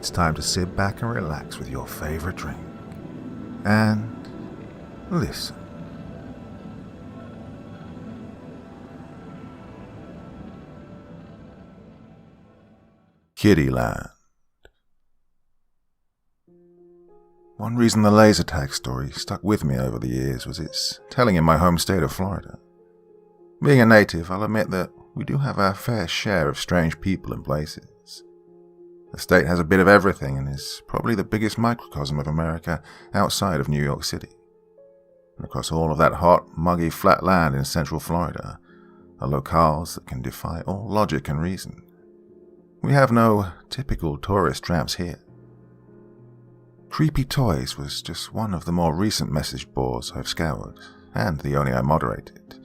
it's time to sit back and relax with your favorite drink. And listen. Kiddie Land. One reason the laser tag story stuck with me over the years was its telling in my home state of Florida. Being a native, I'll admit that we do have our fair share of strange people and places. The state has a bit of everything and is probably the biggest microcosm of America outside of New York City. And across all of that hot, muggy, flat land in central Florida are locales that can defy all logic and reason. We have no typical tourist traps here. Creepy Toys was just one of the more recent message boards I've scoured, and the only I moderated.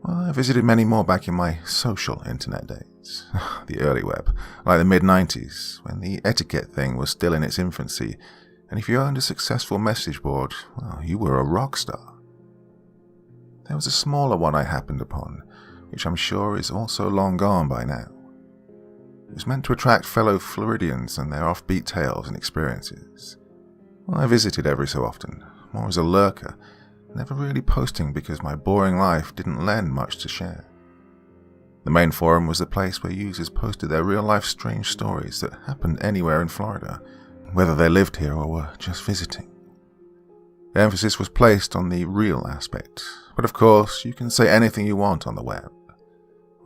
Well, I visited many more back in my social internet days, the early web, like the mid-90s, when the etiquette thing was still in its infancy, and if you owned a successful message board, well, you were a rock star. There was a smaller one I happened upon, which I'm sure is also long gone by now. It was meant to attract fellow Floridians and their offbeat tales and experiences. Well, I visited every so often, more as a lurker, never really posting because my boring life didn't lend much to share. The main forum was the place where users posted their real-life strange stories that happened anywhere in Florida, whether they lived here or were just visiting. The emphasis was placed on the real aspect, but of course, you can say anything you want on the web.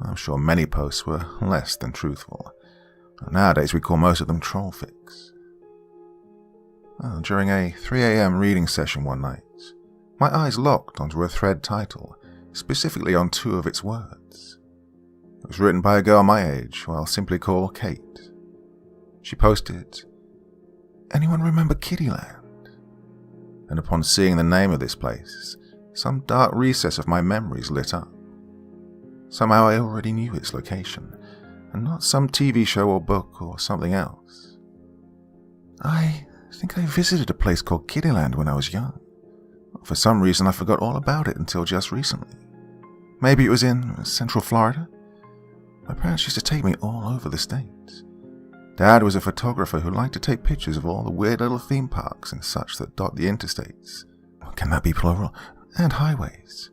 I'm sure many posts were less than truthful. Nowadays we call most of them troll fics. Well, during a 3 a.m. reading session one night, my eyes locked onto a thread title, specifically on 2 of its words. It was written by a girl my age, who I'll simply call Kate. She posted, "Anyone remember Kiddie Land?" And upon seeing the name of this place, some dark recess of my memories lit up. Somehow I already knew its location, and not some TV show or book or something else. I think I visited a place called Kiddie Land when I was young. For some reason I forgot all about it until just recently. Maybe it was in Central Florida? My parents used to take me all over the state. Dad was a photographer who liked to take pictures of all the weird little theme parks and such that dot the interstates. Can that be plural? And highways.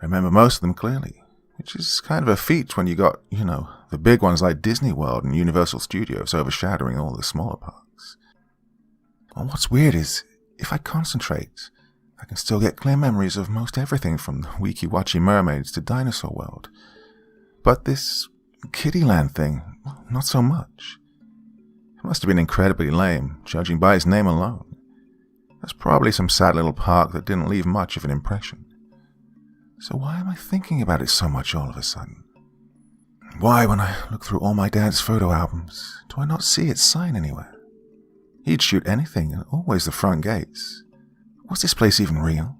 I remember most of them clearly, which is kind of a feat when you got, the big ones like Disney World and Universal Studios overshadowing all the smaller parks. Well, what's weird is, if I concentrate, I can still get clear memories of most everything from the Weeky-Watchy mermaids to Dinosaur World. But this Kiddie Land thing, not so much. It must have been incredibly lame, judging by its name alone. There's probably some sad little park that didn't leave much of an impression. So why am I thinking about it so much all of a sudden? Why, when I look through all my dad's photo albums, do I not see its sign anywhere? He'd shoot anything, and always the front gates. Was this place even real?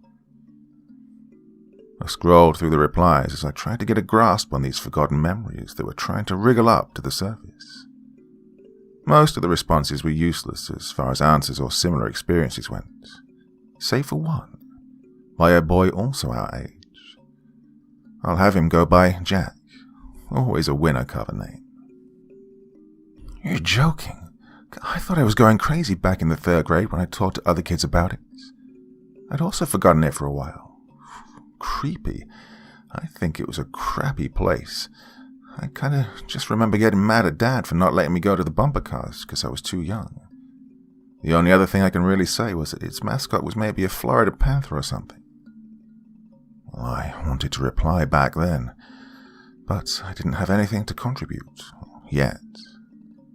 I scrolled through the replies as I tried to get a grasp on these forgotten memories that were trying to wriggle up to the surface. Most of the responses were useless as far as answers or similar experiences went, save for one, by a boy also our age. I'll have him go by Jack, always a winner cover name. You're joking. I thought I was going crazy back in the 3rd grade when I talked to other kids about it. I'd also forgotten it for a while. Creepy. I think it was a crappy place. I kinda just remember getting mad at Dad for not letting me go to the bumper cars because I was too young. The only other thing I can really say was that its mascot was maybe a Florida panther or something. Well, I wanted to reply back then, but I didn't have anything to contribute, yet.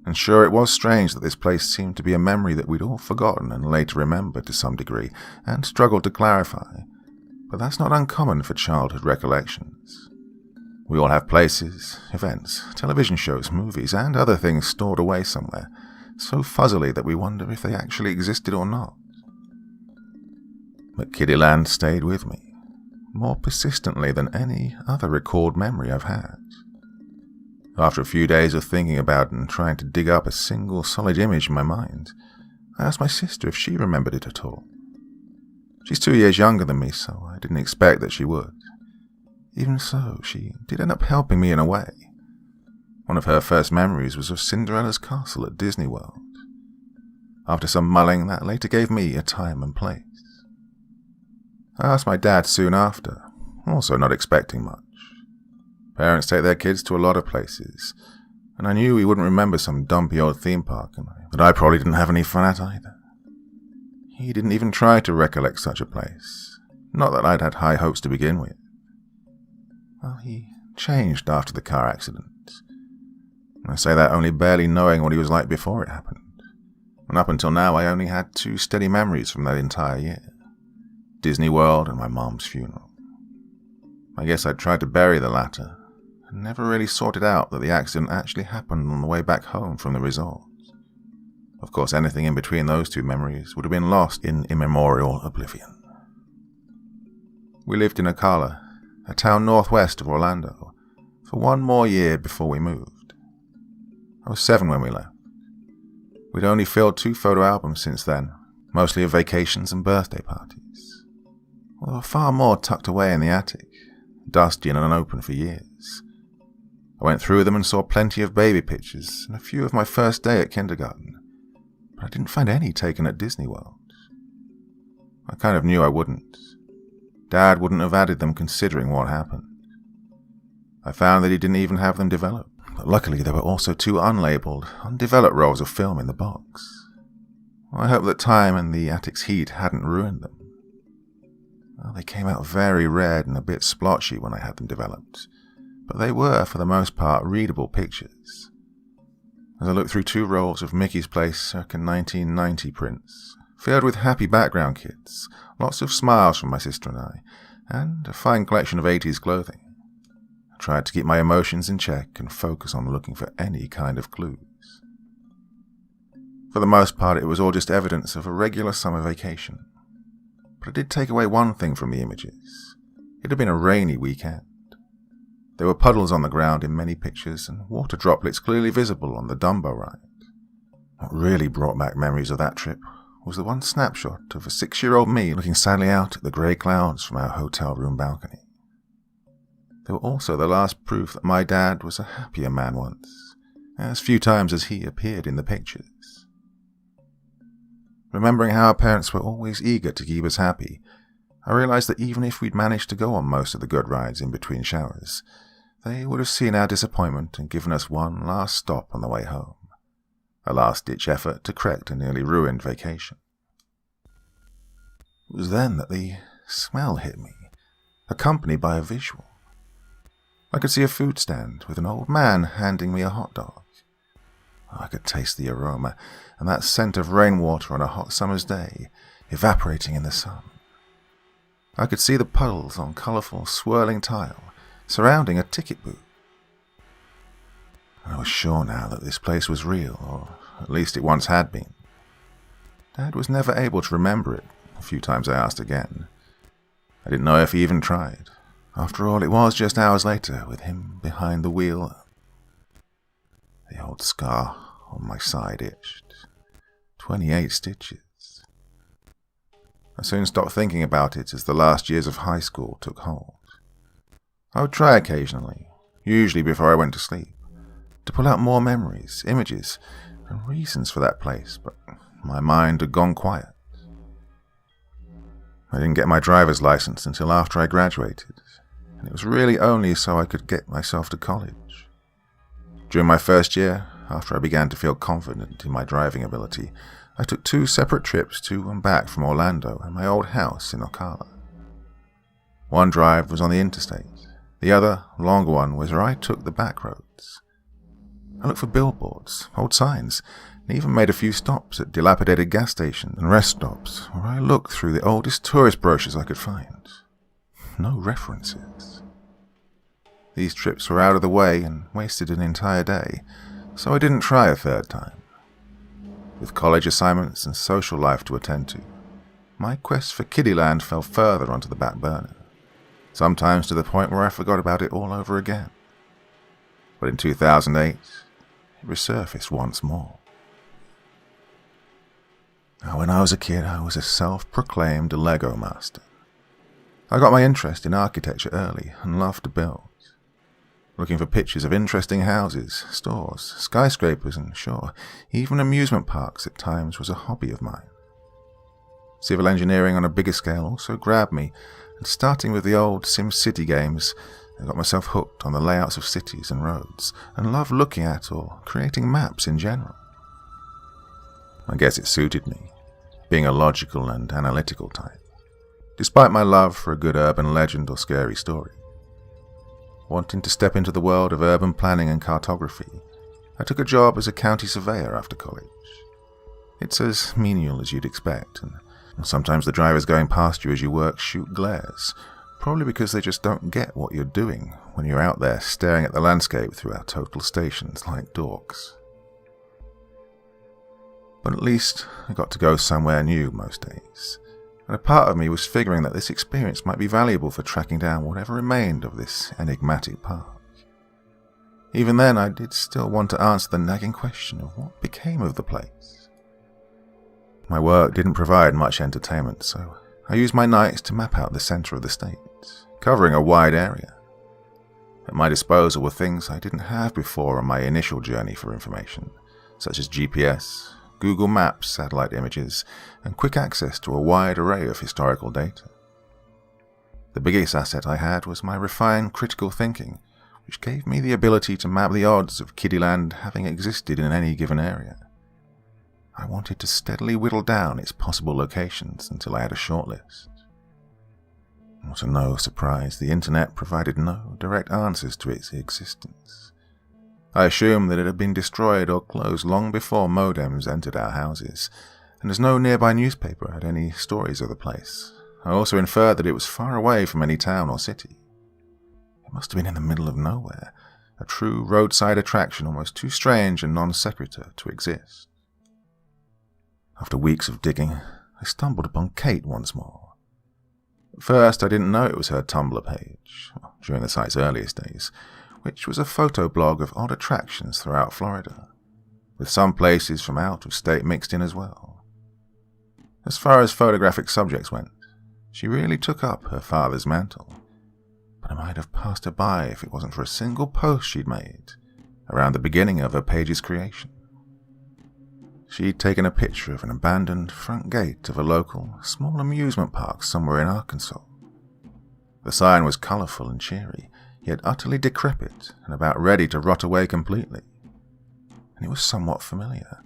And sure, it was strange that this place seemed to be a memory that we'd all forgotten and later remembered to some degree, and struggled to clarify, but that's not uncommon for childhood recollections. We all have places, events, television shows, movies, and other things stored away somewhere, so fuzzily that we wonder if they actually existed or not. But Kiddie Land stayed with me, more persistently than any other recalled memory I've had. After a few days of thinking about it and trying to dig up a single solid image in my mind, I asked my sister if she remembered it at all. She's 2 years younger than me, so I didn't expect that she would. Even so, she did end up helping me in a way. One of her first memories was of Cinderella's castle at Disney World. After some mulling, that later gave me a time and place. I asked my dad soon after, also not expecting much. Parents take their kids to a lot of places, and I knew he wouldn't remember some dumpy old theme park, and that I probably didn't have any fun at either. He didn't even try to recollect such a place, not that I'd had high hopes to begin with. Well, he changed after the car accident. I say that only barely knowing what he was like before it happened. And up until now, I only had 2 steady memories from that entire year. Disney World and my mom's funeral. I guess I tried to bury the latter, and never really sorted out that the accident actually happened on the way back home from the resort. Of course, anything in between those 2 memories would have been lost in immemorial oblivion. We lived in Ocala, a town northwest of Orlando, for 1 more year before we moved. I was 7 when we left. We'd only filled 2 photo albums since then, mostly of vacations and birthday parties. There were far more tucked away in the attic, dusty and unopened for years. I went through them and saw plenty of baby pictures and a few of my first day at kindergarten, but I didn't find any taken at Disney World. I kind of knew I wouldn't. Dad wouldn't have added them considering what happened. I found that he didn't even have them developed. But luckily, there were also 2 unlabeled, undeveloped rolls of film in the box. I hope that time and the attic's heat hadn't ruined them. Well, they came out very red and a bit splotchy when I had them developed, but they were, for the most part, readable pictures. As I looked through 2 rolls of Mickey's Place circa 1990 prints, filled with happy background kids, lots of smiles from my sister and I, and a fine collection of 80s clothing, tried to keep my emotions in check and focus on looking for any kind of clues. For the most part, it was all just evidence of a regular summer vacation. But it did take away one thing from the images. It had been a rainy weekend. There were puddles on the ground in many pictures and water droplets clearly visible on the Dumbo ride. What really brought back memories of that trip was the one snapshot of a 6-year-old me looking sadly out at the grey clouds from our hotel room balcony. They were also the last proof that my dad was a happier man once, as few times as he appeared in the pictures. Remembering how our parents were always eager to keep us happy, I realized that even if we'd managed to go on most of the good rides in between showers, they would have seen our disappointment and given us one last stop on the way home, a last-ditch effort to correct a nearly ruined vacation. It was then that the smell hit me, accompanied by a visual. I could see a food stand with an old man handing me a hot dog. I could taste the aroma and that scent of rainwater on a hot summer's day, evaporating in the sun. I could see the puddles on colourful, swirling tile surrounding a ticket booth. I was sure now that this place was real, or at least it once had been. Dad was never able to remember it, a few times I asked again. I didn't know if he even tried. After all, it was just hours later, with him behind the wheel. The old scar on my side itched. 28 stitches. I soon stopped thinking about it as the last years of high school took hold. I would try occasionally, usually before I went to sleep, to pull out more memories, images, and reasons for that place, but my mind had gone quiet. I didn't get my driver's license until after I graduated, and it was really only so I could get myself to college. During my first year, after I began to feel confident in my driving ability, I took 2 separate trips to and back from Orlando and my old house in Ocala. One drive was on the interstate. The other, longer one, was where I took the back roads. I looked for billboards, old signs, and even made a few stops at dilapidated gas stations and rest stops where I looked through the oldest tourist brochures I could find. No references. These trips were out of the way and wasted an entire day, so I didn't try a third time. With college assignments and social life to attend to, my quest for Kiddie Land fell further onto the back burner, sometimes to the point where I forgot about it all over again. But in 2008, it resurfaced once more. Now, when I was a kid, I was a self-proclaimed Lego master. I got my interest in architecture early and loved to build. looking for pictures of interesting houses, stores, skyscrapers, and sure, even amusement parks at times was a hobby of mine. Civil engineering on a bigger scale also grabbed me, and starting with the old SimCity games, I got myself hooked on the layouts of cities and roads, and loved looking at or creating maps in general. I guess it suited me, being a logical and analytical type, despite my love for a good urban legend or scary story. Wanting to step into the world of urban planning and cartography, I took a job as a county surveyor after college. It's as menial as you'd expect, and sometimes the drivers going past you as you work shoot glares, probably because they just don't get what you're doing when you're out there staring at the landscape through our total stations like dorks. But at least I got to go somewhere new most days, and a part of me was figuring that this experience might be valuable for tracking down whatever remained of this enigmatic park. Even then, I did still want to answer the nagging question of what became of the place. My work didn't provide much entertainment, so I used my nights to map out the center of the state, covering a wide area. At my disposal were things I didn't have before on my initial journey for information, such as GPS, Google Maps, satellite images, and quick access to a wide array of historical data. The biggest asset I had was my refined critical thinking, which gave me the ability to map the odds of Kiddieland having existed in any given area. I wanted to steadily whittle down its possible locations until I had a shortlist. To no surprise, the internet provided no direct answers to its existence. I assumed that it had been destroyed or closed long before modems entered our houses, and as no nearby newspaper had any stories of the place, I also inferred that it was far away from any town or city. It must have been in the middle of nowhere, a true roadside attraction almost too strange and non sequitur to exist. After weeks of digging, I stumbled upon Kate once more. At first, I didn't know it was her Tumblr page, during the site's earliest days, which was a photo blog of odd attractions throughout Florida, with some places from out of state mixed in as well. As far as photographic subjects went, she really took up her father's mantle, but I might have passed her by if it wasn't for a single post she'd made around the beginning of her page's creation. She'd taken a picture of an abandoned front gate of a local, small amusement park somewhere in Arkansas. The sign was colourful and cheery, yet utterly decrepit and about ready to rot away completely. And it was somewhat familiar,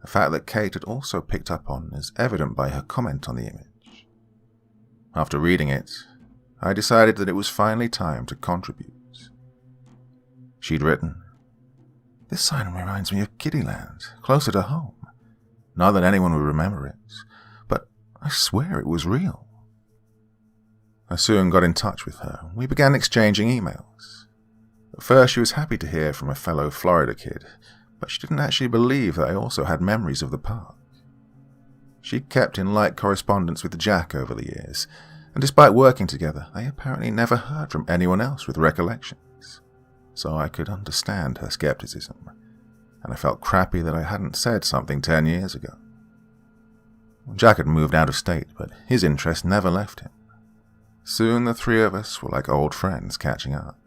a fact that Kate had also picked up on as evident by her comment on the image. After reading it, I decided that it was finally time to contribute. She'd written, "This sign reminds me of Kiddieland, closer to home. Not that anyone would remember it, but I swear it was real." I soon got in touch with her. We began exchanging emails. At first she was happy to hear from a fellow Florida kid, but she didn't actually believe that I also had memories of the park. She'd kept in light correspondence with Jack over the years, and despite working together, I apparently never heard from anyone else with recollections. So I could understand her skepticism, and I felt crappy that I hadn't said something 10 years ago. Jack had moved out of state, but his interest never left him. Soon the three of us were like old friends catching up.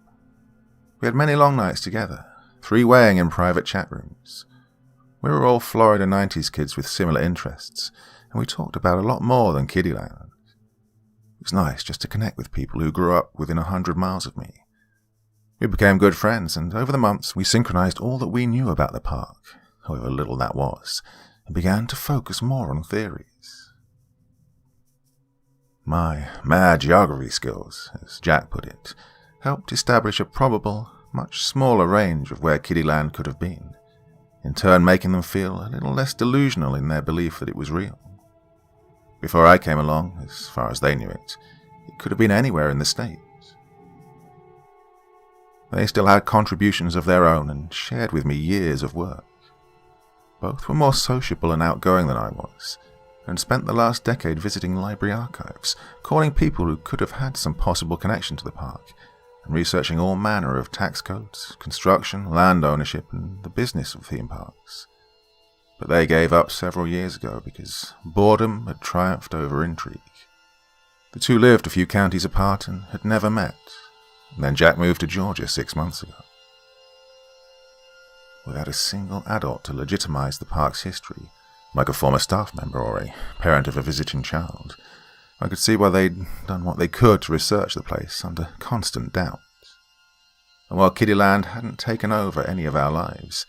We had many long nights together, three-waying in private chat rooms. We were all Florida 90s kids with similar interests, and we talked about a lot more than Kiddieland. It was nice just to connect with people who grew up within 100 miles of me. We became good friends, and over the months we synchronized all that we knew about the park, however little that was, and began to focus more on theories. My mad geography skills, as Jack put it, helped establish a probable, much smaller range of where Kiddieland could have been, in turn making them feel a little less delusional in their belief that it was real. Before I came along, as far as they knew it could have been anywhere in the state. They still had contributions of their own and shared with me years of work. Both were more sociable and outgoing than I was, and spent the last decade visiting library archives, calling people who could have had some possible connection to the park, and researching all manner of tax codes, construction, land ownership, and the business of theme parks. But they gave up several years ago because boredom had triumphed over intrigue. The two lived a few counties apart and had never met, And then Jack moved to Georgia 6 months ago. Without a single adult to legitimize the park's history, like a former staff member or a parent of a visiting child, I could see why they'd done what they could to research the place under constant doubt. And while Kiddieland hadn't taken over any of our lives,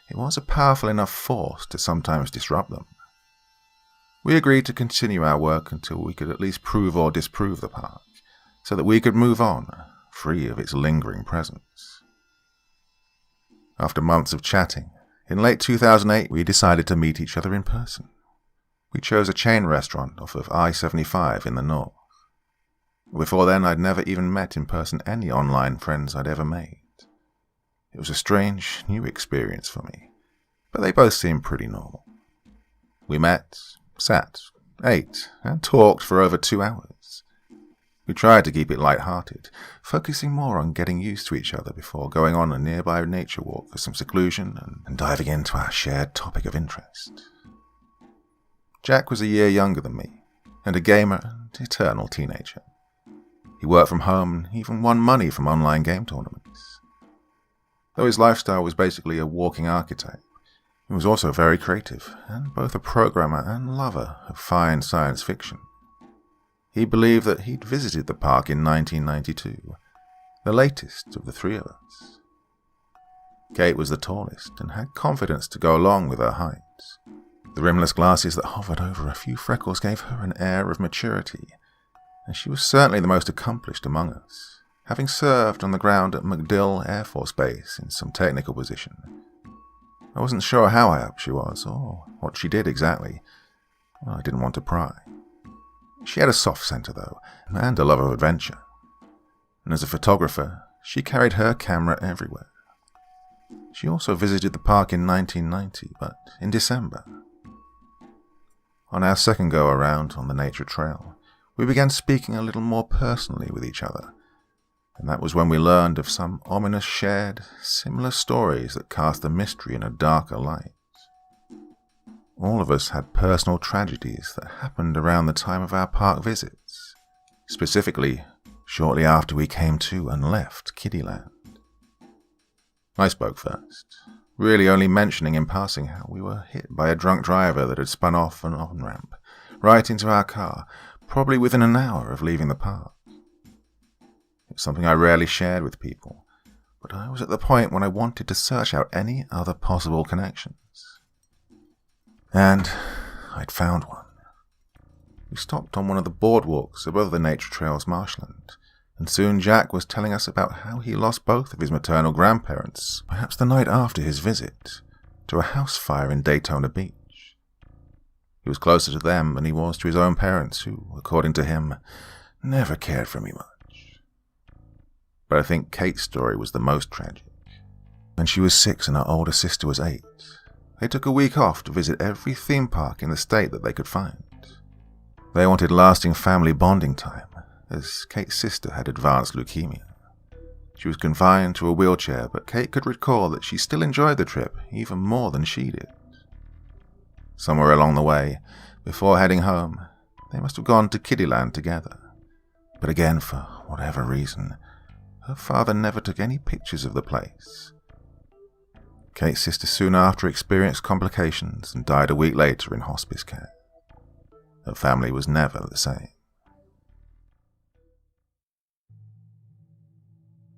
it was a powerful enough force to sometimes disrupt them. We agreed to continue our work until we could at least prove or disprove the park, so that we could move on, free of its lingering presence. After months of chatting, in late 2008 we decided to meet each other in person. We chose a chain restaurant off of I-75 in the north. Before then I'd never even met in person any online friends I'd ever made. It was a strange, new experience for me, but they both seemed pretty normal. We met, sat, ate, and talked for over 2 hours. We tried to keep it light-hearted, focusing more on getting used to each other before going on a nearby nature walk for some seclusion and diving into our shared topic of interest. Jack was a year younger than me, and a gamer and eternal teenager. He worked from home and even won money from online game tournaments. Though his lifestyle was basically a walking archetype, he was also very creative, and both a programmer and lover of fine science fiction. He believed that he'd visited the park in 1992, the latest of the three of us. Kate was the tallest and had confidence to go along with her height. The rimless glasses that hovered over a few freckles gave her an air of maturity, and she was certainly the most accomplished among us, having served on the ground at MacDill Air Force Base in some technical position. I wasn't sure how high up she was, or what she did exactly. Well, I didn't want to pry. She had a soft centre, though, and a love of adventure. And as a photographer, she carried her camera everywhere. She also visited the park in 1990, but in December. On our second go-around on the nature trail, we began speaking a little more personally with each other, and that was when we learned of some ominous shared, similar stories that cast the mystery in a darker light. All of us had personal tragedies that happened around the time of our park visits, specifically shortly after we came to and left Kiddieland. I spoke first, really only mentioning in passing how we were hit by a drunk driver that had spun off an on-ramp, right into our car, probably within an hour of leaving the park. It's something I rarely shared with people, but I was at the point when I wanted to search out any other possible connections. And I'd found one. We stopped on one of the boardwalks above the nature trail's marshland, and soon Jack was telling us about how he lost both of his maternal grandparents, perhaps the night after his visit, to a house fire in Daytona Beach. He was closer to them than he was to his own parents, who, according to him, never cared for me much. But I think Kate's story was the most tragic. When she was 6 and her older sister was 8, they took a week off to visit every theme park in the state that they could find. They wanted lasting family bonding time, as Kate's sister had advanced leukemia. She was confined to a wheelchair, but Kate could recall that she still enjoyed the trip even more than she did. Somewhere along the way, before heading home, they must have gone to Kiddieland together. But again, for whatever reason, her father never took any pictures of the place. Kate's sister soon after experienced complications and died a week later in hospice care. Her family was never the same.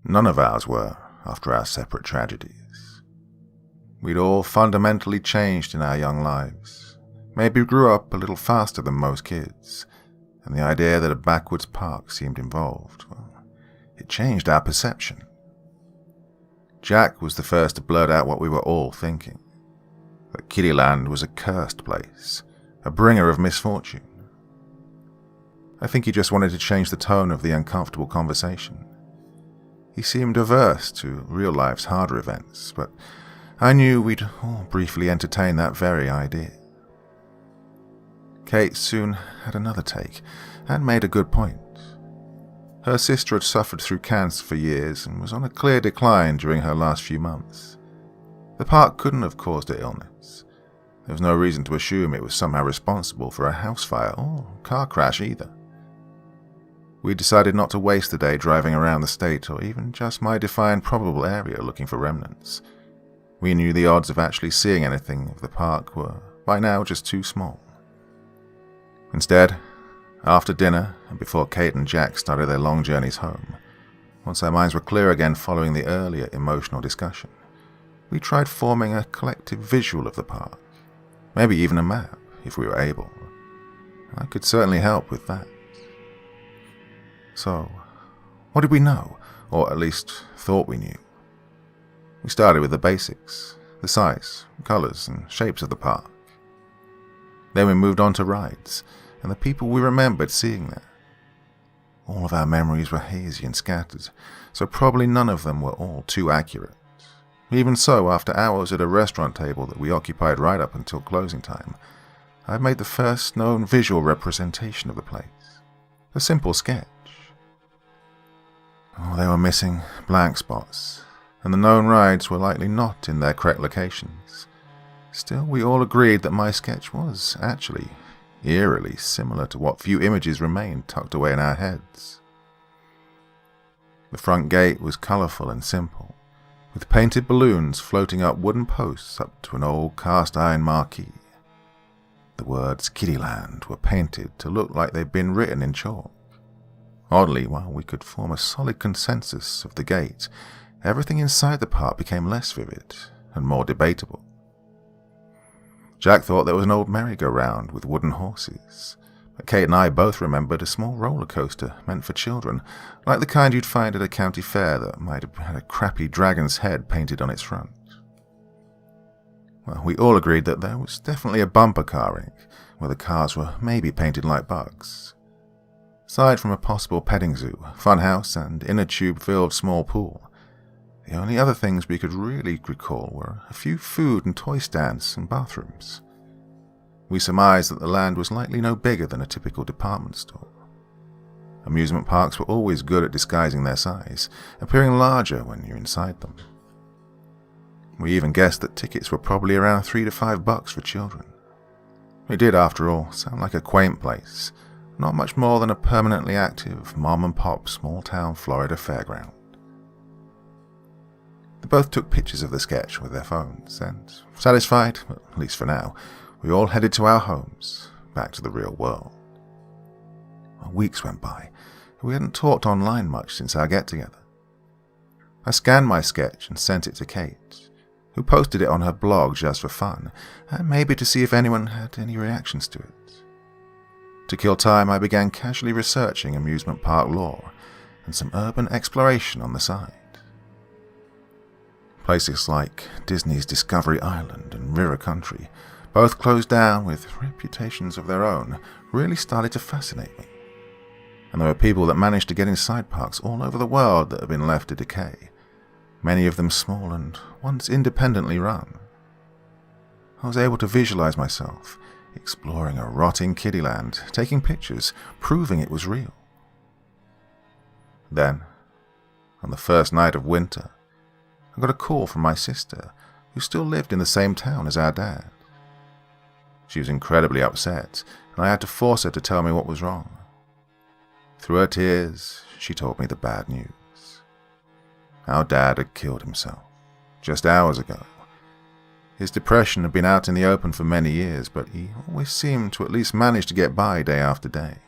None of ours were, after our separate tragedies. We'd all fundamentally changed in our young lives. Maybe grew up a little faster than most kids, and the idea that a backwoods park seemed involved, well, it changed our perception. Jack was the first to blurt out what we were all thinking, that Kiddieland was a cursed place, a bringer of misfortune. I think he just wanted to change the tone of the uncomfortable conversation. He seemed averse to real life's harder events, but I knew we'd all briefly entertain that very idea. Kate soon had another take, and made a good point. Her sister had suffered through cancer for years and was on a clear decline during her last few months. The park couldn't have caused her illness. There was no reason to assume it was somehow responsible for a house fire or car crash either. We decided not to waste the day driving around the state or even just my defined probable area looking for remnants. We knew the odds of actually seeing anything of the park were, by now, just too small. Instead, after dinner and before Kate and Jack started their long journeys home, once our minds were clear again following the earlier emotional discussion, we tried forming a collective visual of the park, maybe even a map, if we were able. I could certainly help with that. So, what did we know, or at least thought we knew? We started with the basics, the size, colors, and shapes of the park. Then we moved on to rides, and the people we remembered seeing there. All of our memories were hazy and scattered, so probably none of them were all too accurate. Even so, after hours at a restaurant table that we occupied right up until closing time, I made the first known visual representation of the place. A simple sketch. Oh, they were missing blank spots, and the known rides were likely not in their correct locations. Still, we all agreed that my sketch was, actually, eerily similar to what few images remained tucked away in our heads. The front gate was colourful and simple, with painted balloons floating up wooden posts up to an old cast-iron marquee. The words Kiddieland were painted to look like they'd been written in chalk. Oddly, while we could form a solid consensus of the gate, everything inside the park became less vivid and more debatable. Jack thought there was an old merry-go-round with wooden horses, but Kate and I both remembered a small roller coaster meant for children, like the kind you'd find at a county fair that might have had a crappy dragon's head painted on its front. Well, we all agreed that there was definitely a bumper car rink, where the cars were maybe painted like bugs. Aside from a possible petting zoo, funhouse, and inner tube-filled small pool, the only other things we could really recall were a few food and toy stands and bathrooms. We surmised that the land was likely no bigger than a typical department store. Amusement parks were always good at disguising their size, appearing larger when you're inside them. We even guessed that tickets were probably around $3 to $5 for children. It did, after all, sound like a quaint place, not much more than a permanently active mom-and-pop small-town Florida fairground. They both took pictures of the sketch with their phones, and, satisfied, at least for now, we all headed to our homes, back to the real world. Weeks went by, and we hadn't talked online much since our get-together. I scanned my sketch and sent it to Kate, who posted it on her blog just for fun, and maybe to see if anyone had any reactions to it. To kill time, I began casually researching amusement park lore and some urban exploration on the side. Places like Disney's Discovery Island and River Country, both closed down with reputations of their own, really started to fascinate me. And there were people that managed to get inside parks all over the world that had been left to decay, many of them small and once independently run. I was able to visualize myself exploring a rotting Kiddieland, taking pictures, proving it was real. Then, on the first night of winter, I got a call from my sister, who still lived in the same town as our dad. She was incredibly upset, and I had to force her to tell me what was wrong. Through her tears, she told me the bad news. Our dad had killed himself, just hours ago. His depression had been out in the open for many years, but he always seemed to at least manage to get by day after day.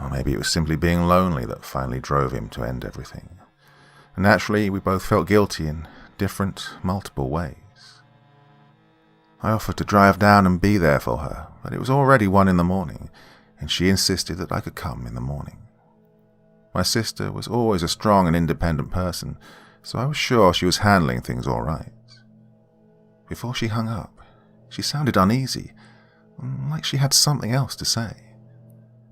Or maybe it was simply being lonely that finally drove him to end everything. And naturally, we both felt guilty in different, multiple ways. I offered to drive down and be there for her, but it was already 1 a.m, and she insisted that I could come in the morning. My sister was always a strong and independent person, so I was sure she was handling things all right. Before she hung up, she sounded uneasy, like she had something else to say,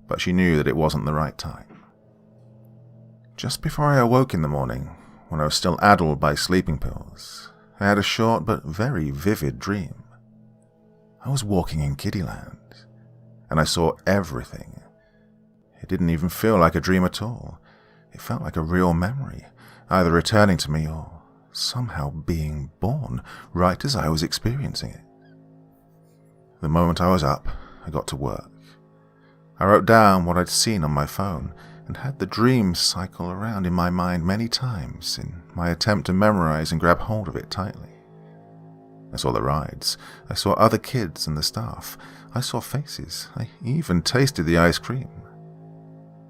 but she knew that it wasn't the right time. Just before I awoke in the morning, when I was still addled by sleeping pills, I had a short but very vivid dream. I was walking in Kiddieland, and I saw everything. It didn't even feel like a dream at all. It felt like a real memory, either returning to me or somehow being born right as I was experiencing it. The moment I was up, I got to work. I wrote down what I'd seen on my phone and had the dream cycle around in my mind many times in my attempt to memorize and grab hold of it tightly. I saw the rides. I saw other kids and the staff. I saw faces. I even tasted the ice cream.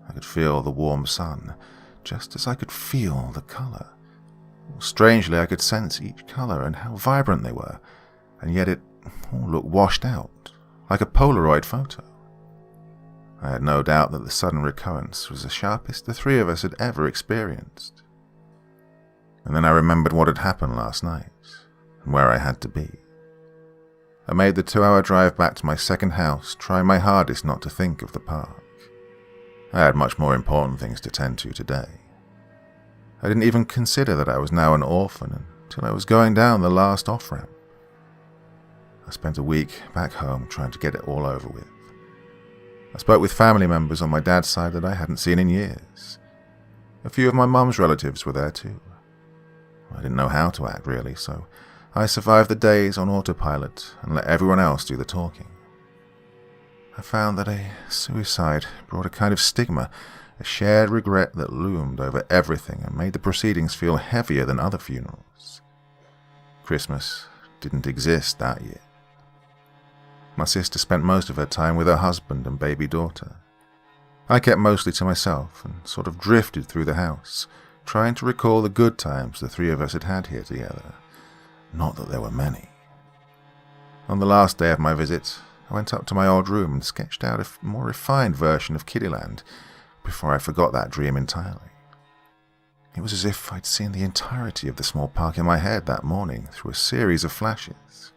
I could feel the warm sun, just as I could feel the color. Strangely, I could sense each color and how vibrant they were, and yet it all looked washed out, like a Polaroid photo. I had no doubt that the sudden recurrence was the sharpest the three of us had ever experienced. And then I remembered what had happened last night, and where I had to be. I made the 2-hour drive back to my second house, trying my hardest not to think of the park. I had much more important things to tend to today. I didn't even consider that I was now an orphan until I was going down the last off-ramp. I spent a week back home trying to get it all over with. I spoke with family members on my dad's side that I hadn't seen in years. A few of my mum's relatives were there too. I didn't know how to act really, so I survived the days on autopilot and let everyone else do the talking. I found that a suicide brought a kind of stigma, a shared regret that loomed over everything and made the proceedings feel heavier than other funerals. Christmas didn't exist that year. My sister spent most of her time with her husband and baby daughter. I kept mostly to myself and sort of drifted through the house, trying to recall the good times the three of us had had here together. Not that there were many. On the last day of my visit, I went up to my old room and sketched out a more refined version of Kiddieland before I forgot that dream entirely. It was as if I'd seen the entirety of the small park in my head that morning through a series of flashes.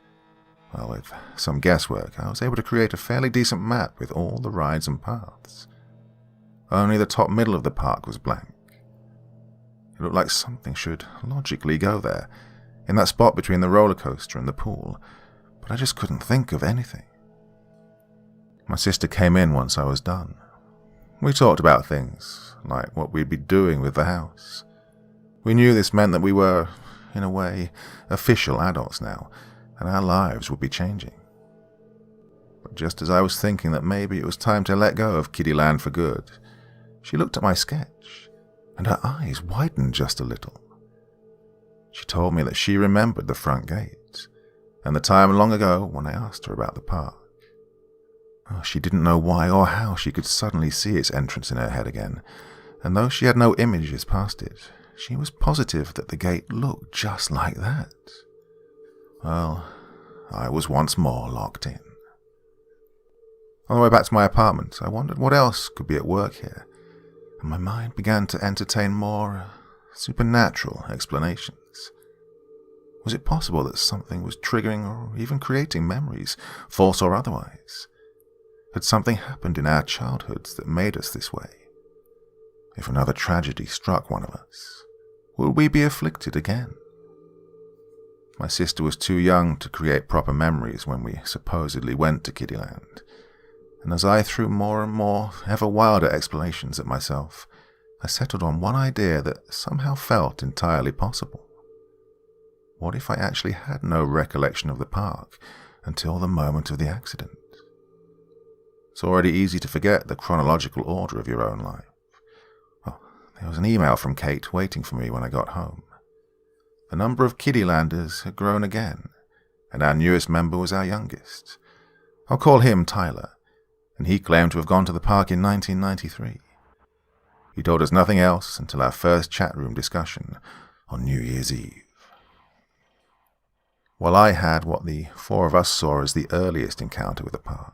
Well, with some guesswork, I was able to create a fairly decent map with all the rides and paths. Only the top middle of the park was blank. It looked like something should logically go there, in that spot between the roller coaster and the pool, but I just couldn't think of anything. My sister came in once I was done. We talked about things, like what we'd be doing with the house. We knew this meant that we were, in a way, official adults now, and our lives would be changing. But just as I was thinking that maybe it was time to let go of Kiddieland for good, she looked at my sketch, and her eyes widened just a little. She told me that she remembered the front gate, and the time long ago when I asked her about the park. She didn't know why or how she could suddenly see its entrance in her head again, and though she had no images past it, she was positive that the gate looked just like that. Well, I was once more locked in. On the way back to my apartment, I wondered what else could be at work here, and my mind began to entertain more supernatural explanations. Was it possible that something was triggering or even creating memories, false or otherwise? Had something happened in our childhoods that made us this way? If another tragedy struck one of us, would we be afflicted again? My sister was too young to create proper memories when we supposedly went to Kiddieland, and as I threw more and more, ever wilder explanations at myself, I settled on one idea that somehow felt entirely possible. What if I actually had no recollection of the park until the moment of the accident? It's already easy to forget the chronological order of your own life. Well, there was an email from Kate waiting for me when I got home. The number of Kiddielanders had grown again, and our newest member was our youngest. I'll call him Tyler, and he claimed to have gone to the park in 1993. He told us nothing else until our first chat room discussion on New Year's Eve. While I had what the four of us saw as the earliest encounter with the park,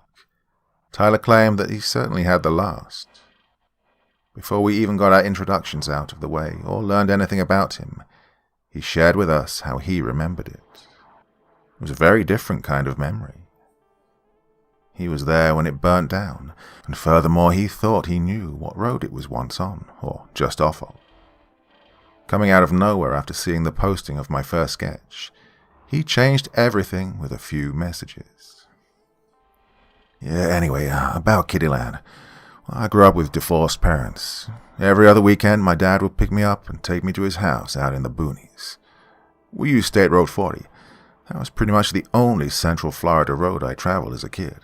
Tyler claimed that he certainly had the last. Before we even got our introductions out of the way or learned anything about him, he shared with us how he remembered it. It was a very different kind of memory. He was there when it burnt down, and furthermore he thought he knew what road it was once on, or just off of. Coming out of nowhere after seeing the posting of my first sketch, he changed everything with a few messages. Anyway, about Kiddieland. I grew up with divorced parents. Every other weekend, my dad would pick me up and take me to his house out in the boonies. We used State Road 40. That was pretty much the only Central Florida road I traveled as a kid.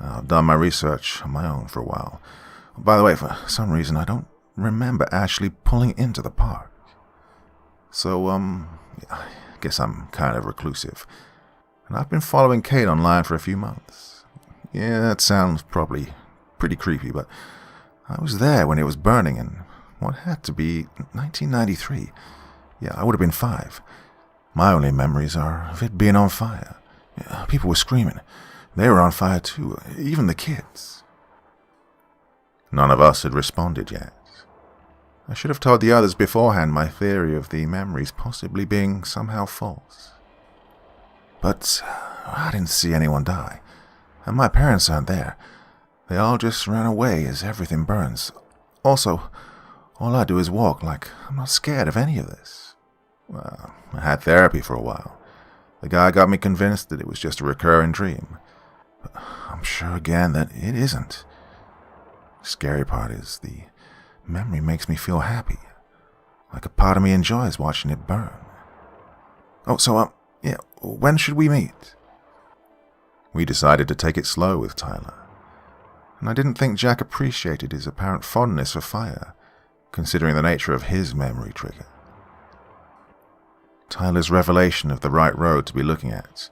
I've done my research on my own for a while. By the way, for some reason, I don't remember actually pulling into the park. So, I guess I'm kind of reclusive. And I've been following Kate online for a few months. Yeah, that sounds probably pretty creepy, but I was there when it was burning in what had to be 1993. Yeah, I would have been 5. My only memories are of it being on fire. Yeah, people were screaming. They were on fire too, even the kids. None of us had responded yet. I should have told the others beforehand my theory of the memories possibly being somehow false. But I didn't see anyone die, and my parents aren't there. They all just ran away as everything burns. Also, all I do is walk like I'm not scared of any of this. Well, I had therapy for a while. The guy got me convinced that it was just a recurring dream. But I'm sure again that it isn't. The scary part is the memory makes me feel happy. Like a part of me enjoys watching it burn. Oh, so, when should we meet? We decided to take it slow with Tyler. And I didn't think Jack appreciated his apparent fondness for fire, considering the nature of his memory trigger. Tyler's revelation of the right road to be looking at,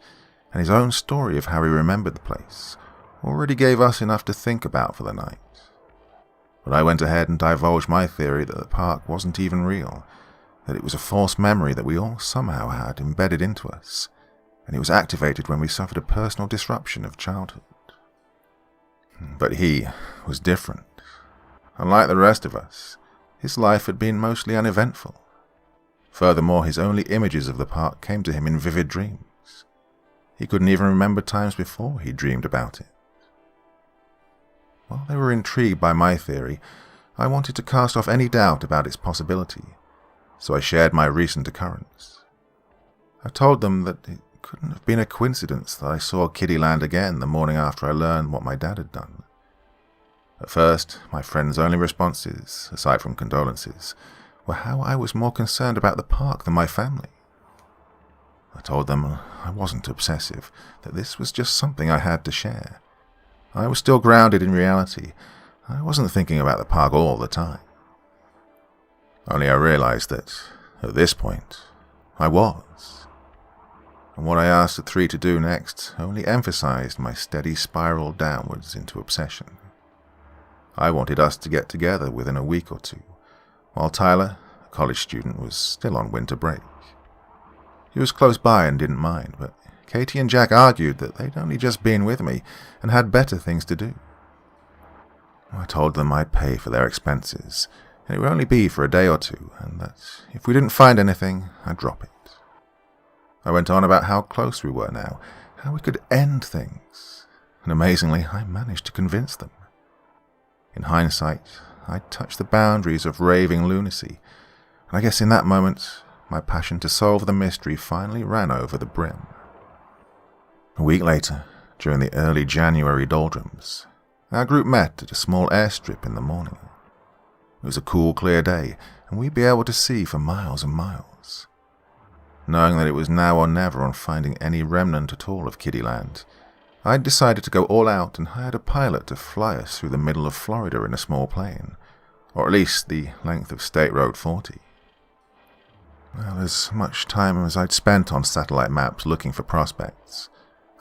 and his own story of how he remembered the place, already gave us enough to think about for the night. But I went ahead and divulged my theory that the park wasn't even real, that it was a false memory that we all somehow had embedded into us, and it was activated when we suffered a personal disruption of childhood. But he was different. Unlike the rest of us, his life had been mostly uneventful. Furthermore, his only images of the park came to him in vivid dreams. He couldn't even remember times before he dreamed about it. While they were intrigued by my theory, I wanted to cast off any doubt about its possibility, so I shared my recent occurrence. I told them that it couldn't have been a coincidence that I saw Kiddie land again the morning after I learned what my dad had done. At first, my friend's only responses, aside from condolences, were how I was more concerned about the park than my family. I told them I wasn't obsessive, that this was just something I had to share. I was still grounded in reality. I wasn't thinking about the park all the time. Only I realized that, at this point, I was. And what I asked the 3 to do next only emphasized my steady spiral downwards into obsession. I wanted us to get together within a week or 2, while Tyler, a college student, was still on winter break. He was close by and didn't mind, but Katie and Jack argued that they'd only just been with me and had better things to do. I told them I'd pay for their expenses, and it would only be for a day or 2, and that if we didn't find anything, I'd drop it. I went on about how close we were now, how we could end things, and amazingly, I managed to convince them. In hindsight, I'd touched the boundaries of raving lunacy, and I guess in that moment, my passion to solve the mystery finally ran over the brim. A week later, during the early January doldrums, our group met at a small airstrip in the morning. It was a cool, clear day, and we'd be able to see for miles and miles. Knowing that it was now or never on finding any remnant at all of Kiddieland, I'd decided to go all out and hired a pilot to fly us through the middle of Florida in a small plane, or at least the length of State Road 40. Well, as much time as I'd spent on satellite maps looking for prospects,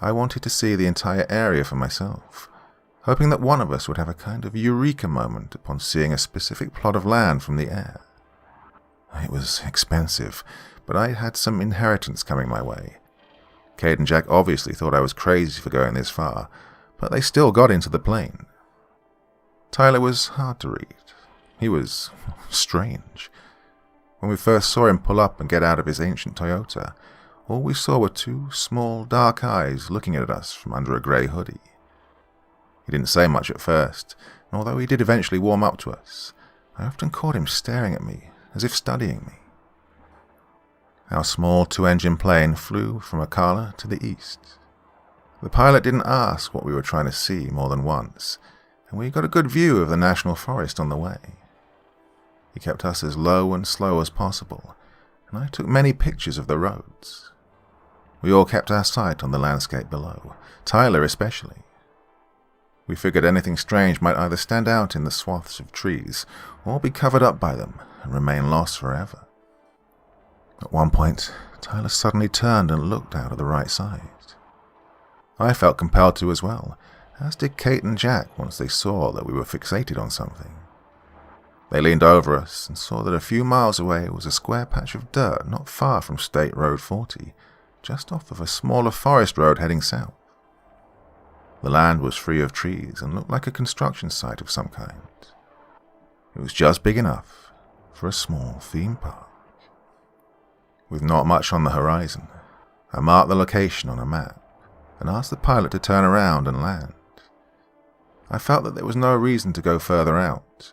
I wanted to see the entire area for myself, hoping that one of us would have a kind of eureka moment upon seeing a specific plot of land from the air. It was expensive, but I had some inheritance coming my way. Kate and Jack obviously thought I was crazy for going this far, but they still got into the plane. Tyler was hard to read. He was strange. When we first saw him pull up and get out of his ancient Toyota, all we saw were 2 small, dark eyes looking at us from under a grey hoodie. He didn't say much at first, and although he did eventually warm up to us, I often caught him staring at me, as if studying me. Our small 2-engine plane flew from Ocala to the east. The pilot didn't ask what we were trying to see more than once, and we got a good view of the national forest on the way. He kept us as low and slow as possible, and I took many pictures of the roads. We all kept our sight on the landscape below, Tyler especially. We figured anything strange might either stand out in the swaths of trees or be covered up by them and remain lost forever. At one point, Tyler suddenly turned and looked out of the right side. I felt compelled to as well, as did Kate and Jack once they saw that we were fixated on something. They leaned over us and saw that a few miles away was a square patch of dirt not far from State Road 40, just off of a smaller forest road heading south. The land was free of trees and looked like a construction site of some kind. It was just big enough for a small theme park. With not much on the horizon, I marked the location on a map and asked the pilot to turn around and land. I felt that there was no reason to go further out.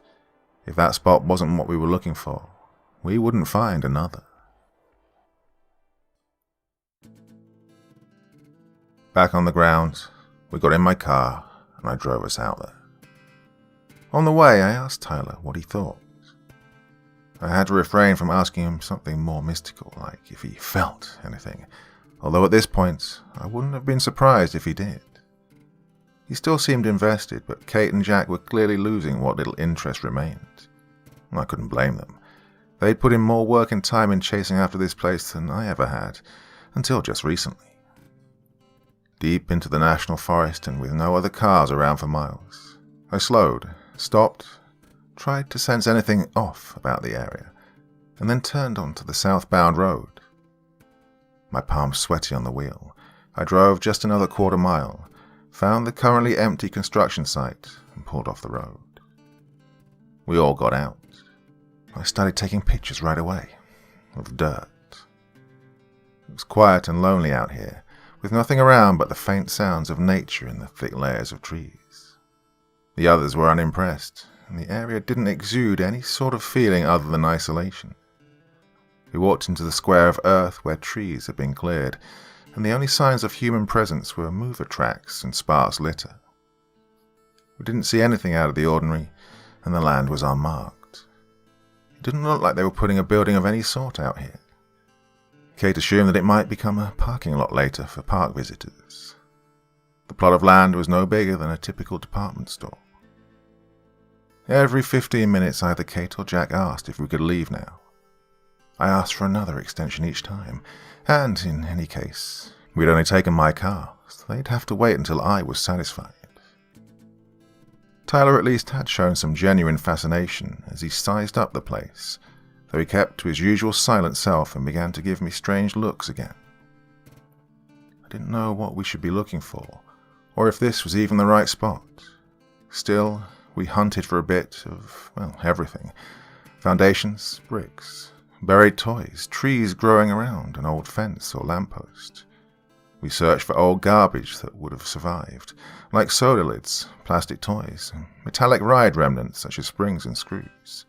If that spot wasn't what we were looking for, we wouldn't find another. Back on the ground, we got in my car and I drove us out there. On the way, I asked Tyler what he thought. I had to refrain from asking him something more mystical, like if he felt anything, although at this point, I wouldn't have been surprised if he did. He still seemed invested, but Kate and Jack were clearly losing what little interest remained. I couldn't blame them. They'd put in more work and time in chasing after this place than I ever had, until just recently. Deep into the national forest and with no other cars around for miles, I slowed, stopped, tried to sense anything off about the area, and then turned onto the southbound road. My palms sweaty on the wheel, I drove just another quarter mile, found the currently empty construction site, and pulled off the road. We all got out. I started taking pictures right away, of dirt. It was quiet and lonely out here, with nothing around but the faint sounds of nature in the thick layers of trees. The others were unimpressed, and the area didn't exude any sort of feeling other than isolation. We walked into the square of earth where trees had been cleared, and the only signs of human presence were mover tracks and sparse litter. We didn't see anything out of the ordinary, and the land was unmarked. It didn't look like they were putting a building of any sort out here. Kate assumed that it might become a parking lot later for park visitors. The plot of land was no bigger than a typical department store. Every 15 minutes either Kate or Jack asked if we could leave now. I asked for another extension each time, and in any case, we'd only taken my car, so they'd have to wait until I was satisfied. Tyler at least had shown some genuine fascination as he sized up the place, though he kept to his usual silent self and began to give me strange looks again. I didn't know what we should be looking for, or if this was even the right spot. Still, we hunted for a bit of, everything. Foundations, bricks, buried toys, trees growing around an old fence or lamppost. We searched for old garbage that would have survived, like soda lids, plastic toys, and metallic ride remnants such as springs and screws.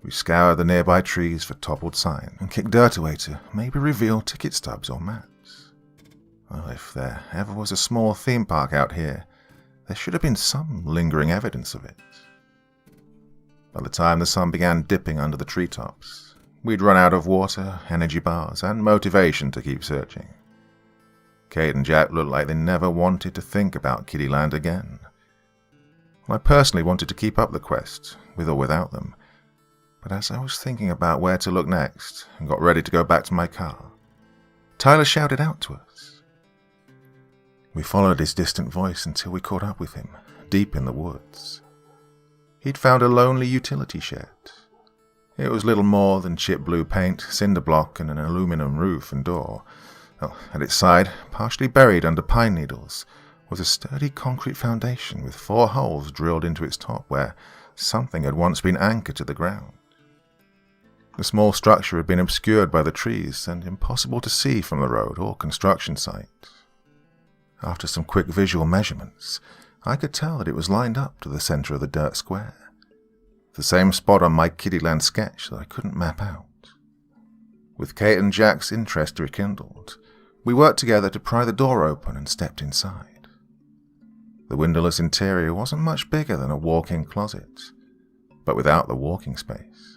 We scoured the nearby trees for toppled signs and kicked dirt away to maybe reveal ticket stubs or maps. Well, if there ever was a small theme park out here, there should have been some lingering evidence of it. By the time the sun began dipping under the treetops, we'd run out of water, energy bars, and motivation to keep searching. Kate and Jack looked like they never wanted to think about Kiddie Land again. I personally wanted to keep up the quest, with or without them, but as I was thinking about where to look next and got ready to go back to my car, Tyler shouted out to us. We followed his distant voice until we caught up with him, deep in the woods. He'd found a lonely utility shed. It was little more than chip blue paint, cinder block, and an aluminum roof and door. At its side, partially buried under pine needles, was a sturdy concrete foundation with 4 holes drilled into its top where something had once been anchored to the ground. The small structure had been obscured by the trees and impossible to see from the road or construction site. After some quick visual measurements, I could tell that it was lined up to the center of the dirt square, the same spot on my Kiddie Land sketch that I couldn't map out. With Kate and Jack's interest rekindled, we worked together to pry the door open and stepped inside. The windowless interior wasn't much bigger than a walk-in closet, but without the walking space.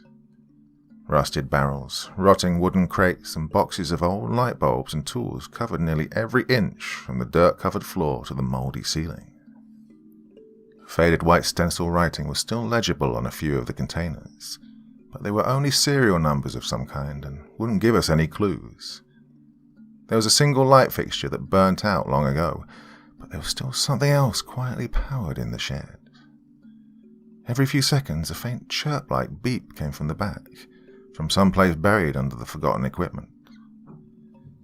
Rusted barrels, rotting wooden crates, and boxes of old light bulbs and tools covered nearly every inch from the dirt-covered floor to the moldy ceiling. Faded white stencil writing was still legible on a few of the containers, but they were only serial numbers of some kind and wouldn't give us any clues. There was a single light fixture that burnt out long ago, but there was still something else quietly powered in the shed. Every few seconds, a faint chirp-like beep came from the back, from someplace buried under the forgotten equipment.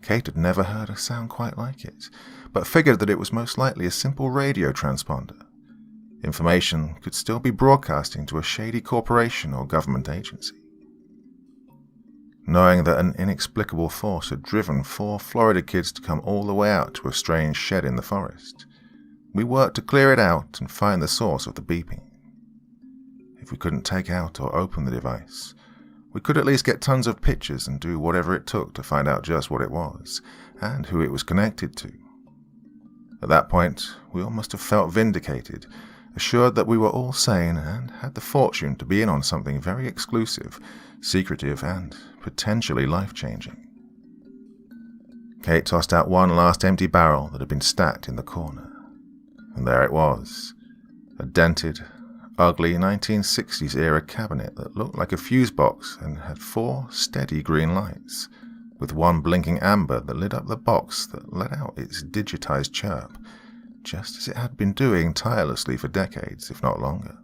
Kate had never heard a sound quite like it, but figured that it was most likely a simple radio transponder. Information could still be broadcasting to a shady corporation or government agency. Knowing that an inexplicable force had driven 4 Florida kids to come all the way out to a strange shed in the forest, we worked to clear it out and find the source of the beeping. If we couldn't take out or open the device, we could at least get tons of pictures and do whatever it took to find out just what it was, and who it was connected to. At that point, we all must have felt vindicated, assured that we were all sane and had the fortune to be in on something very exclusive, secretive, and potentially life-changing. Kate tossed out one last empty barrel that had been stacked in the corner, and there it was, a dented, ugly 1960s-era cabinet that looked like a fuse box and had 4 steady green lights, with one blinking amber that lit up the box that let out its digitized chirp, just as it had been doing tirelessly for decades, if not longer.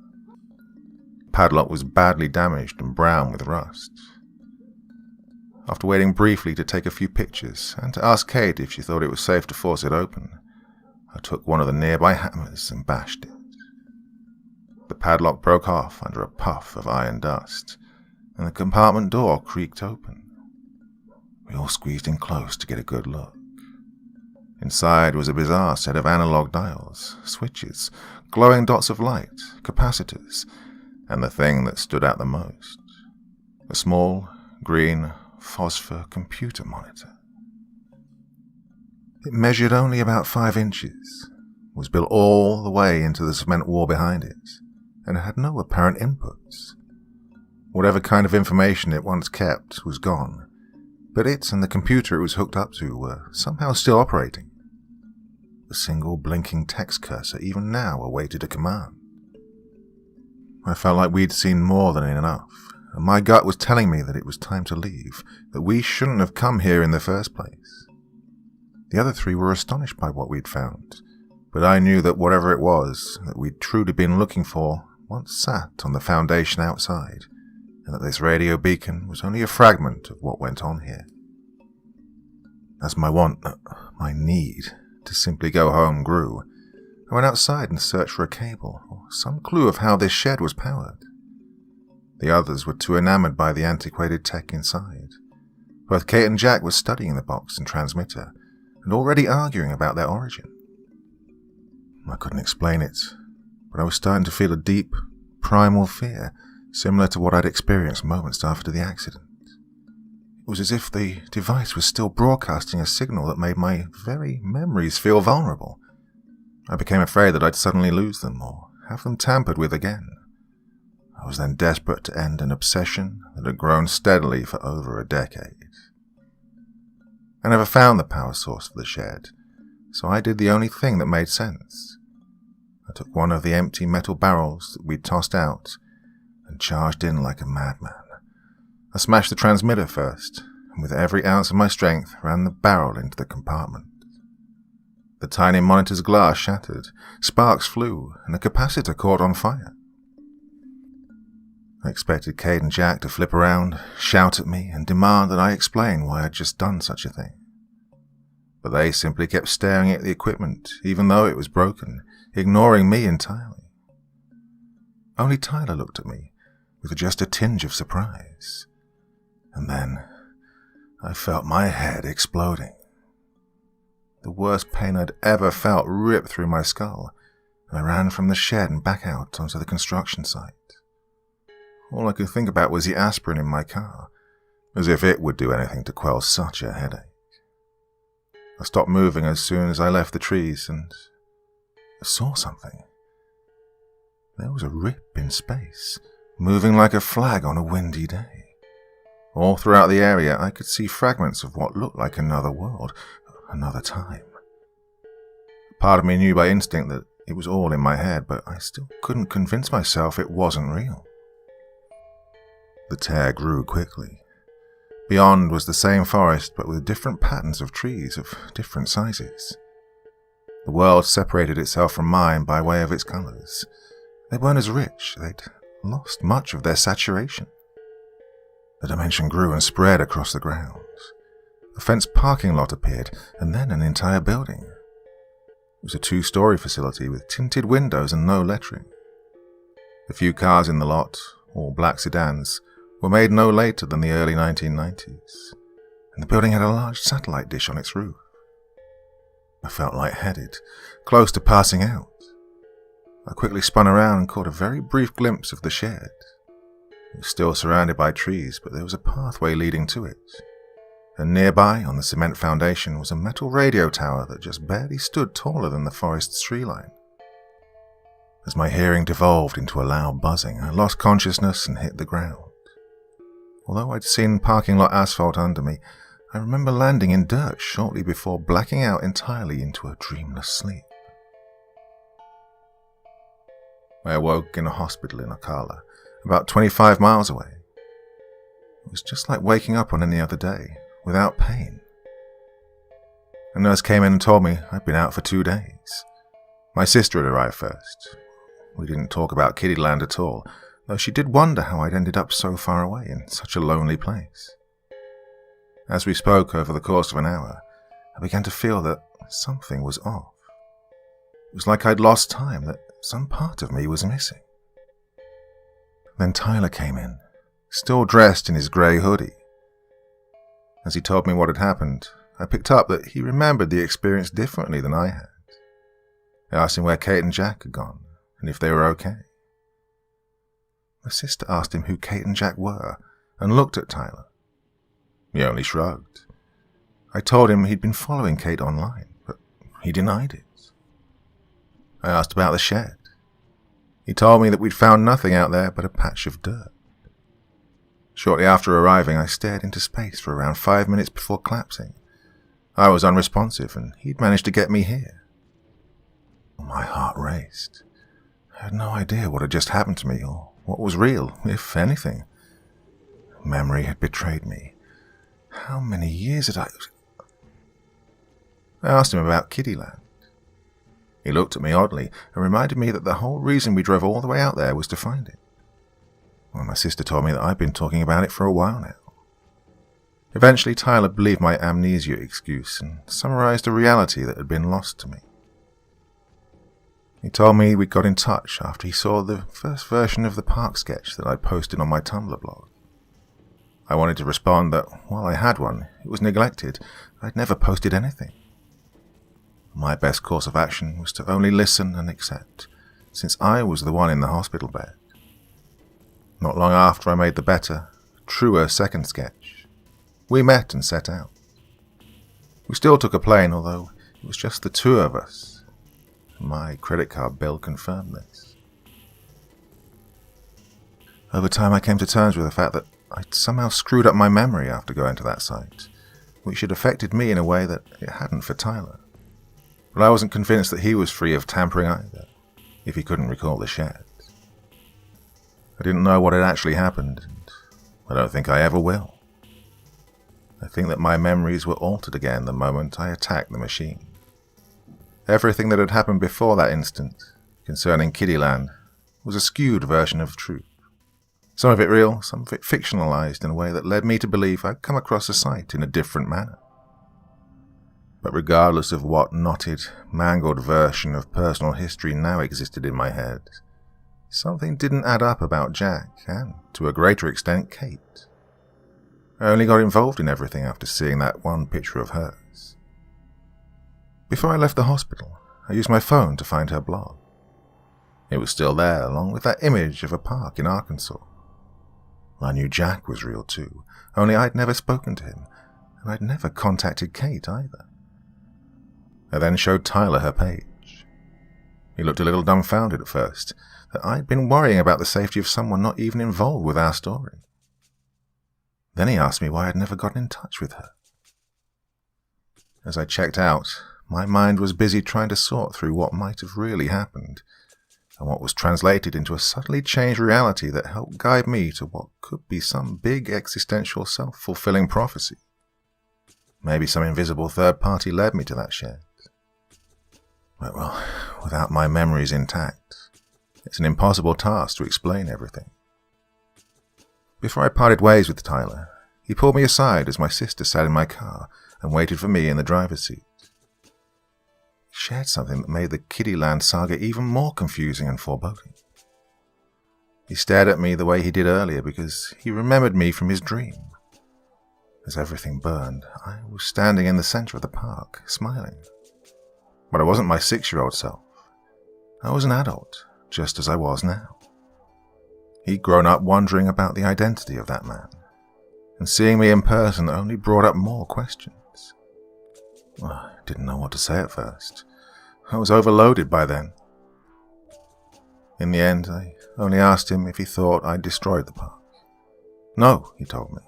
The padlock was badly damaged and brown with rust. After waiting briefly to take a few pictures and to ask Kate if she thought it was safe to force it open, I took one of the nearby hammers and bashed it. The padlock broke off under a puff of iron dust, and the compartment door creaked open. We all squeezed in close to get a good look. Inside was a bizarre set of analog dials, switches, glowing dots of light, capacitors, and the thing that stood out the most, a small, green, phosphor computer monitor. It measured only about 5 inches, was built all the way into the cement wall behind it, and had no apparent inputs. Whatever kind of information it once kept was gone, but it and the computer it was hooked up to were somehow still operating. A single blinking text cursor even now awaited a command. I felt like we'd seen more than enough, and my gut was telling me that it was time to leave, that we shouldn't have come here in the first place. The other 3 were astonished by what we'd found, but I knew that whatever it was that we'd truly been looking for once sat on the foundation outside, and that this radio beacon was only a fragment of what went on here. As my need to simply go home grew, I went outside and searched for a cable or some clue of how this shed was powered. The others were too enamored by the antiquated tech inside. Both Kate and Jack were studying the box and transmitter, and already arguing about their origin. I couldn't explain it, but I was starting to feel a deep, primal fear, similar to what I'd experienced moments after the accident. It was as if the device was still broadcasting a signal that made my very memories feel vulnerable. I became afraid that I'd suddenly lose them or have them tampered with again. I was then desperate to end an obsession that had grown steadily for over a decade. I never found the power source for the shed, so I did the only thing that made sense. I took one of the empty metal barrels that we'd tossed out and charged in like a madman. I smashed the transmitter first, and with every ounce of my strength ran the barrel into the compartment. The tiny monitor's glass shattered, sparks flew, and the capacitor caught on fire. I expected Kate and Jack to flip around, shout at me, and demand that I explain why I'd just done such a thing. But they simply kept staring at the equipment, even though it was broken, ignoring me entirely. Only Tyler looked at me, with just a tinge of surprise. And then I felt my head exploding. The worst pain I'd ever felt ripped through my skull, and I ran from the shed and back out onto the construction site. All I could think about was the aspirin in my car, as if it would do anything to quell such a headache. I stopped moving as soon as I left the trees, and I saw something. There was a rip in space, moving like a flag on a windy day. All throughout the area, I could see fragments of what looked like another world, another time. Part of me knew by instinct that it was all in my head, but I still couldn't convince myself it wasn't real. The tear grew quickly. Beyond was the same forest, but with different patterns of trees of different sizes. The world separated itself from mine by way of its colours. They weren't as rich, they'd lost much of their saturation. The dimension grew and spread across the grounds. A fenced parking lot appeared, and then an entire building. It was a 2-story facility with tinted windows and no lettering. The few cars in the lot, all black sedans, were made no later than the early 1990s, and the building had a large satellite dish on its roof. I felt lightheaded, close to passing out. I quickly spun around and caught a very brief glimpse of the shed. It was still surrounded by trees, but there was a pathway leading to it. And nearby, on the cement foundation, was a metal radio tower that just barely stood taller than the forest's tree line. As my hearing devolved into a loud buzzing, I lost consciousness and hit the ground. Although I'd seen parking lot asphalt under me, I remember landing in dirt shortly before blacking out entirely into a dreamless sleep. I awoke in a hospital in Ocala, about 25 miles away. It was just like waking up on any other day, without pain. A nurse came in and told me I'd been out for 2 days. My sister had arrived first. We didn't talk about Kiddie land at all, though she did wonder how I'd ended up so far away in such a lonely place. As we spoke over the course of an hour, I began to feel that something was off. It was like I'd lost time, that some part of me was missing. Then Tyler came in, still dressed in his grey hoodie. As he told me what had happened, I picked up that he remembered the experience differently than I had. I asked him where Kate and Jack had gone, and if they were okay. My sister asked him who Kate and Jack were, and looked at Tyler. He only shrugged. I told him he'd been following Kate online, but he denied it. I asked about the shed. He told me that we'd found nothing out there but a patch of dirt. Shortly after arriving, I stared into space for around 5 minutes before collapsing. I was unresponsive, and he'd managed to get me here. My heart raced. I had no idea what had just happened to me, or what was real, if anything. Memory had betrayed me. How many years had I asked him about Kiddie land. He looked at me oddly and reminded me that the whole reason we drove all the way out there was to find it. Well, my sister told me that I'd been talking about it for a while now. Eventually, Tyler believed my amnesia excuse and summarized a reality that had been lost to me. He told me we'd got in touch after he saw the first version of the park sketch that I'd posted on my Tumblr blog. I wanted to respond that while I had one, it was neglected. I'd never posted anything. My best course of action was to only listen and accept, since I was the one in the hospital bed. Not long after I made the better, truer second sketch, we met and set out. We still took a plane, although it was just the 2 of us. My credit card bill confirmed this. Over time I came to terms with the fact that I'd somehow screwed up my memory after going to that site, which had affected me in a way that it hadn't for Tyler. But I wasn't convinced that he was free of tampering either, if he couldn't recall the shed. I didn't know what had actually happened, and I don't think I ever will. I think that my memories were altered again the moment I attacked the machine. Everything that had happened before that instant, concerning Kiddie land, was a skewed version of truth. Some of it real, some of it fictionalized in a way that led me to believe I'd come across the site in a different manner. But regardless of what knotted, mangled version of personal history now existed in my head, something didn't add up about Jack and, to a greater extent, Kate. I only got involved in everything after seeing that one picture of hers. Before I left the hospital, I used my phone to find her blog. It was still there, along with that image of a park in Arkansas. I knew Jack was real too, only I'd never spoken to him, and I'd never contacted Kate either. I then showed Tyler her page. He looked a little dumbfounded at first, that I'd been worrying about the safety of someone not even involved with our story. Then he asked me why I'd never gotten in touch with her. As I checked out, my mind was busy trying to sort through what might have really happened, and what was translated into a subtly changed reality that helped guide me to what could be some big existential self-fulfilling prophecy. Maybe some invisible third party led me to that shed. But well, without my memories intact, it's an impossible task to explain everything. Before I parted ways with Tyler, he pulled me aside as my sister sat in my car and waited for me in the driver's seat. He shared something that made the Kiddie Land saga even more confusing and foreboding. He stared at me the way he did earlier because he remembered me from his dream. As everything burned, I was standing in the center of the park, smiling. But I wasn't my 6-year-old self. I was an adult, just as I was now. He'd grown up wondering about the identity of that man, and seeing me in person only brought up more questions. I didn't know what to say at first. I was overloaded by then. In the end, I only asked him if he thought I'd destroyed the park. No, he told me.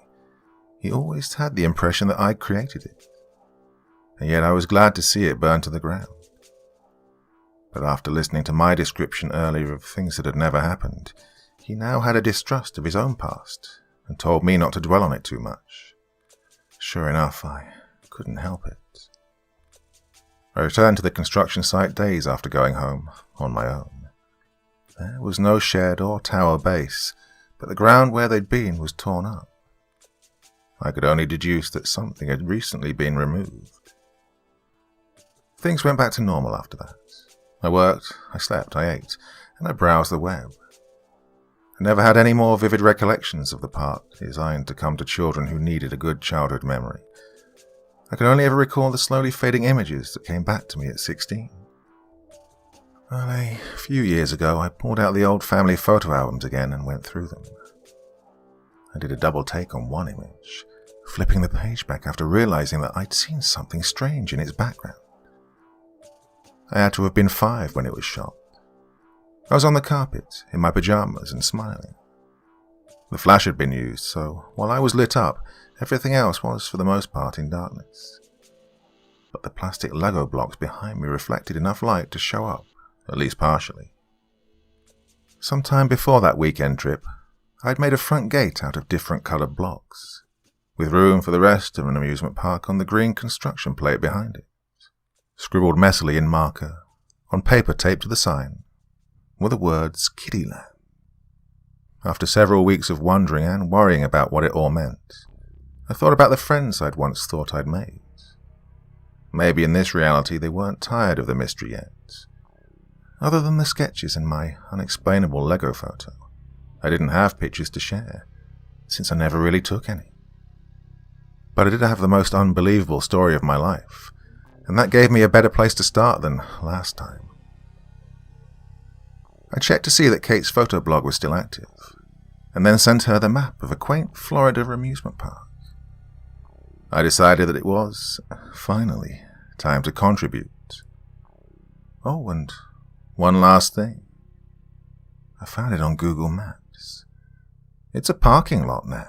He always had the impression that I'd created it, and yet I was glad to see it burn to the ground. But after listening to my description earlier of things that had never happened, he now had a distrust of his own past, and told me not to dwell on it too much. Sure enough, I couldn't help it. I returned to the construction site days after going home, on my own. There was no shed or tower base, but the ground where they'd been was torn up. I could only deduce that something had recently been removed. Things went back to normal after that. I worked, I slept, I ate, and I browsed the web. I never had any more vivid recollections of the park designed to come to children who needed a good childhood memory. I could only ever recall the slowly fading images that came back to me at 16. Well, a few years ago, I pulled out the old family photo albums again and went through them. I did a double take on one image, flipping the page back after realizing that I'd seen something strange in its background. I had to have been 5 when it was shot. I was on the carpet, in my pajamas and smiling. The flash had been used, so while I was lit up, everything else was for the most part in darkness. But the plastic Lego blocks behind me reflected enough light to show up, at least partially. Sometime before that weekend trip, I'd made a front gate out of different coloured blocks, with room for the rest of an amusement park on the green construction plate behind it. Scribbled messily in marker, on paper taped to the sign, were the words Kiddie Land. After several weeks of wondering and worrying about what it all meant, I thought about the friends I'd once thought I'd made. Maybe in this reality they weren't tired of the mystery yet. Other than the sketches in my unexplainable Lego photo, I didn't have pictures to share, since I never really took any. But I did have the most unbelievable story of my life, and that gave me a better place to start than last time. I checked to see that Kate's photo blog was still active, and then sent her the map of a quaint Florida amusement park. I decided that it was, finally, time to contribute. Oh, and one last thing. I found it on Google Maps. It's a parking lot now.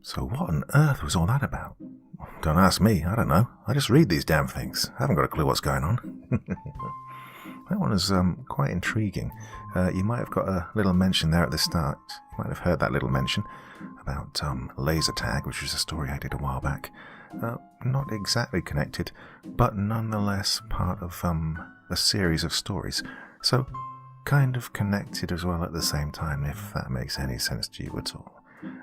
So what on earth was all that about? Don't ask me, I don't know. I just read these damn things. I haven't got a clue what's going on. That one was quite intriguing. You might have got a little mention there at the start. You might have heard that little mention about laser tag, which was a story I did a while back. Not exactly connected, but nonetheless part of a series of stories. So kind of connected as well at the same time, if that makes any sense to you at all.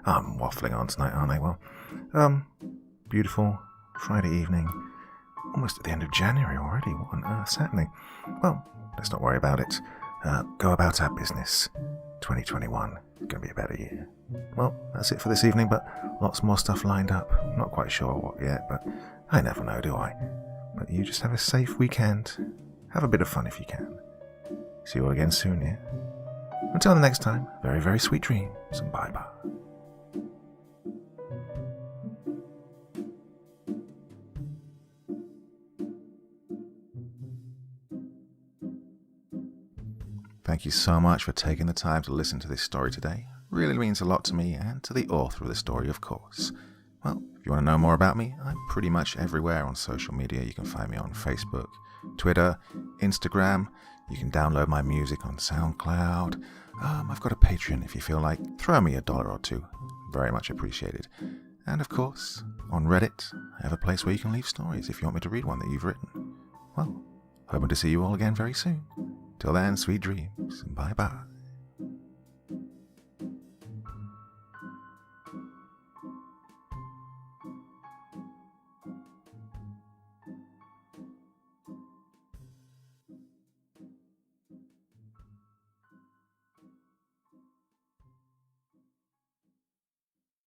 I'm waffling on tonight, aren't I? Well, beautiful Friday evening. Almost at the end of January already. What on earth's happening? Well, let's not worry about it. Go about our business. 2021 is going to be a better year. Well, that's it for this evening, but lots more stuff lined up. Not quite sure what yet, but I never know, do I? But you just have a safe weekend. Have a bit of fun if you can. See you all again soon, yeah? Until the next time, very, very sweet dreams, and bye-bye. Thank you so much for taking the time to listen to this story today. really means a lot to me and to the author of the story, of course. Well, if you want to know more about me, I'm pretty much everywhere on social media. You can find me on Facebook, Twitter, Instagram. You can download my music on SoundCloud. I've got a Patreon if you feel like. Throw me $1 or $2. Very much appreciated. And of course, on Reddit, I have a place where you can leave stories if you want me to read one that you've written. Well, hoping to see you all again very soon. Till then, sweet dreams. Bye-bye.